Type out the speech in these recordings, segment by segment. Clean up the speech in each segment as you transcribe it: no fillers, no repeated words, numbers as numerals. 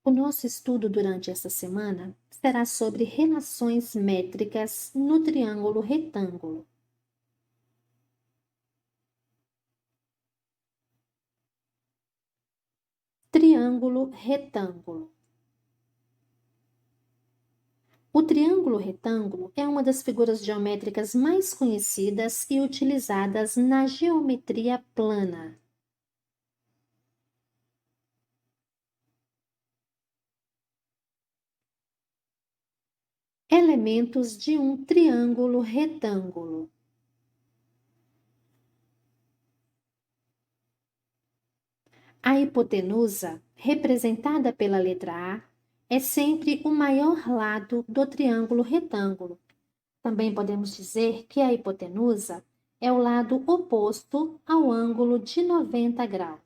O nosso estudo durante esta semana será sobre relações métricas no triângulo retângulo. Triângulo retângulo. O triângulo retângulo é uma das figuras geométricas mais conhecidas e utilizadas na geometria plana. Elementos de um triângulo retângulo. A hipotenusa, representada pela letra A, é sempre o maior lado do triângulo retângulo. Também podemos dizer que a hipotenusa é o lado oposto ao ângulo de 90 graus.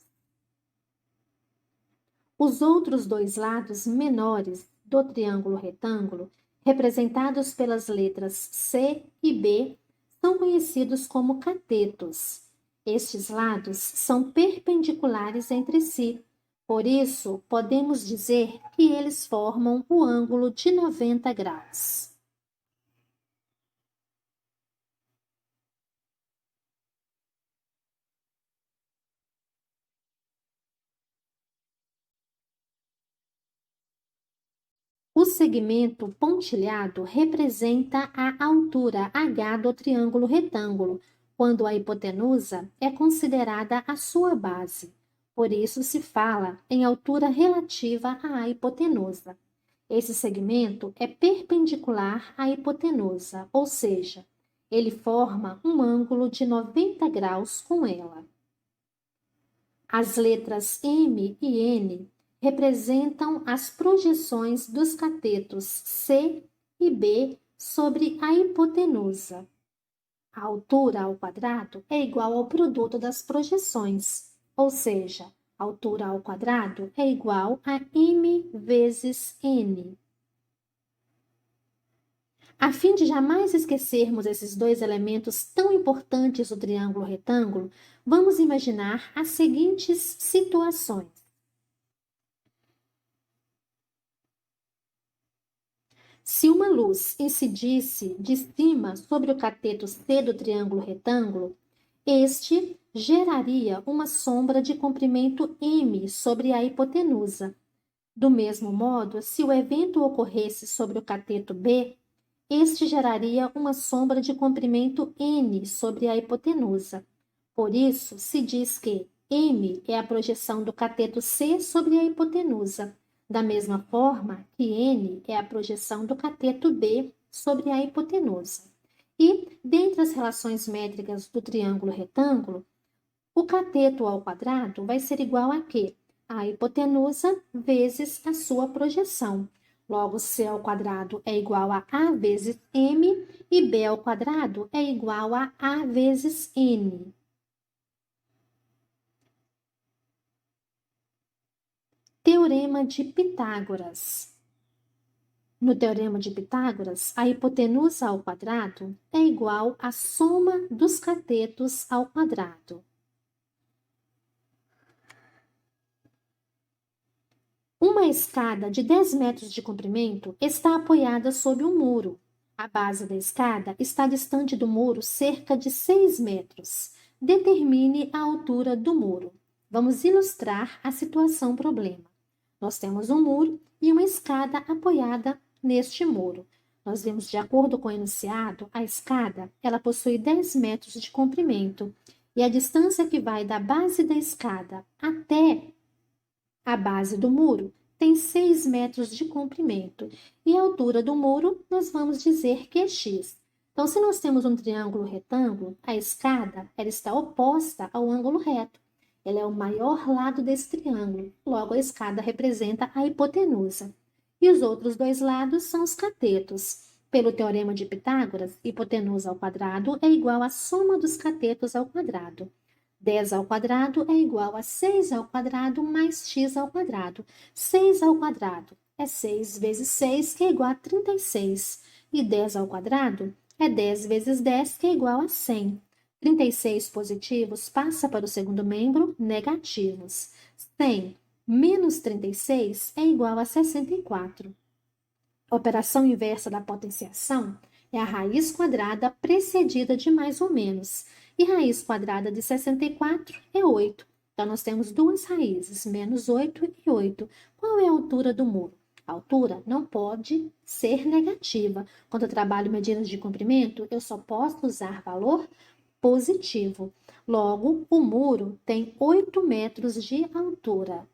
Os outros dois lados menores do triângulo retângulo, representados pelas letras C e B, são conhecidos como catetos. Estes lados são perpendiculares entre si, por isso podemos dizer que eles formam o ângulo de 90 graus. O segmento pontilhado representa a altura H do triângulo retângulo, quando a hipotenusa é considerada a sua base. Por isso se fala em altura relativa à hipotenusa. Esse segmento é perpendicular à hipotenusa, ou seja, ele forma um ângulo de 90 graus com ela. As letras M e N representam as projeções dos catetos C e B sobre a hipotenusa. A altura ao quadrado é igual ao produto das projeções, ou seja, a altura ao quadrado é igual a M vezes N. A fim de jamais esquecermos esses dois elementos tão importantes do triângulo retângulo, vamos imaginar as seguintes situações. Se uma luz incidisse de cima sobre o cateto C do triângulo retângulo, este geraria uma sombra de comprimento M sobre a hipotenusa. Do mesmo modo, se o evento ocorresse sobre o cateto B, este geraria uma sombra de comprimento N sobre a hipotenusa. Por isso, se diz que M é a projeção do cateto C sobre a hipotenusa, da mesma forma que N é a projeção do cateto B sobre a hipotenusa. E, dentre as relações métricas do triângulo retângulo, o cateto ao quadrado vai ser igual a quê? A hipotenusa vezes a sua projeção. Logo, C ao quadrado é igual a A vezes M e B ao quadrado é igual a A vezes N. Teorema de Pitágoras. No Teorema de Pitágoras, a hipotenusa ao quadrado é igual à soma dos catetos ao quadrado. Uma escada de 10 metros de comprimento está apoiada sobre um muro. A base da escada está distante do muro cerca de 6 metros. Determine a altura do muro. Vamos ilustrar a situação problema. Nós temos um muro e uma escada apoiada neste muro. Nós vemos, de acordo com o enunciado, a escada ela possui 10 metros de comprimento e a distância que vai da base da escada até a base do muro tem 6 metros de comprimento e a altura do muro nós vamos dizer que é x. Então, se nós temos um triângulo retângulo, a escada ela está oposta ao ângulo reto. Ela é o maior lado desse triângulo, logo a escada representa a hipotenusa. E os outros dois lados são os catetos. Pelo teorema de Pitágoras, hipotenusa ao quadrado é igual à soma dos catetos ao quadrado. 10 ao quadrado é igual a 6 ao quadrado mais x ao quadrado. 6 ao quadrado é 6 vezes 6, que é igual a 36. E 10 ao quadrado é 10 vezes 10, que é igual a 100. 36 positivos passa para o segundo membro, negativos. 100 menos 36 é igual a 64. A operação inversa da potenciação é a raiz quadrada precedida de mais ou menos. E raiz quadrada de 64 é 8. Então, nós temos duas raízes, menos 8 e 8. Qual é a altura do muro? A altura não pode ser negativa. Quando eu trabalho medidas de comprimento, eu só posso usar valor positivo. Logo, o muro tem 8 metros de altura.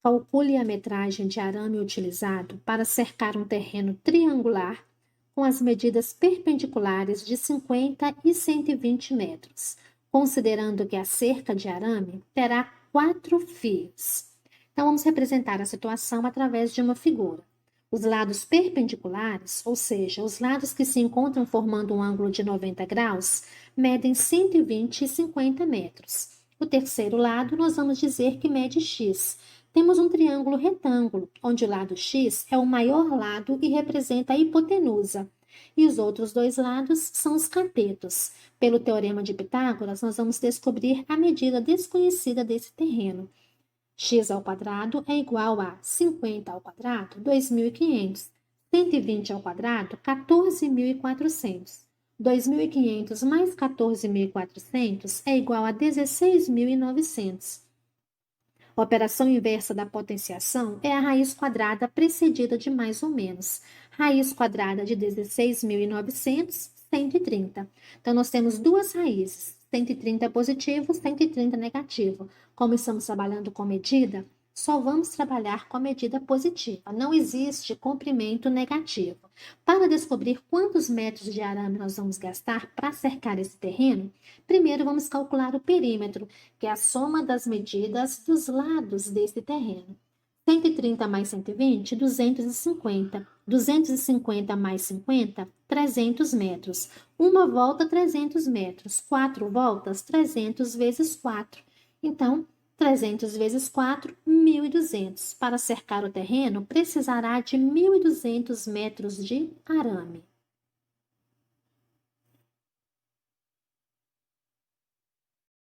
Calcule a metragem de arame utilizado para cercar um terreno triangular com as medidas perpendiculares de 50 e 120 metros, considerando que a cerca de arame terá 4 fios. Então, vamos representar a situação através de uma figura. Os lados perpendiculares, ou seja, os lados que se encontram formando um ângulo de 90 graus, medem 120 e 50 metros. O terceiro lado, nós vamos dizer que mede x. Temos um triângulo retângulo, onde o lado x é o maior lado e representa a hipotenusa, e os outros dois lados são os catetos. Pelo teorema de Pitágoras, nós vamos descobrir a medida desconhecida desse terreno. X ao quadrado é igual a 50 ao quadrado, 2.500. 120 ao quadrado, 14.400. 2.500 mais 14.400 é igual a 16.900. A operação inversa da potenciação é a raiz quadrada precedida de mais ou menos. Raiz quadrada de 16.900, 130. Então, nós temos duas raízes, 130 positivo, 130 negativo. Como estamos trabalhando com medida, só vamos trabalhar com a medida positiva. Não existe comprimento negativo. Para descobrir quantos metros de arame nós vamos gastar para cercar esse terreno, primeiro vamos calcular o perímetro, que é a soma das medidas dos lados desse terreno. 130 mais 120, 250. 250 mais 50, 300 metros. Uma volta, 300 metros. 4 voltas, 300 vezes 4. Então, 300 vezes 4, 1.200. Para cercar o terreno, precisará de 1.200 metros de arame.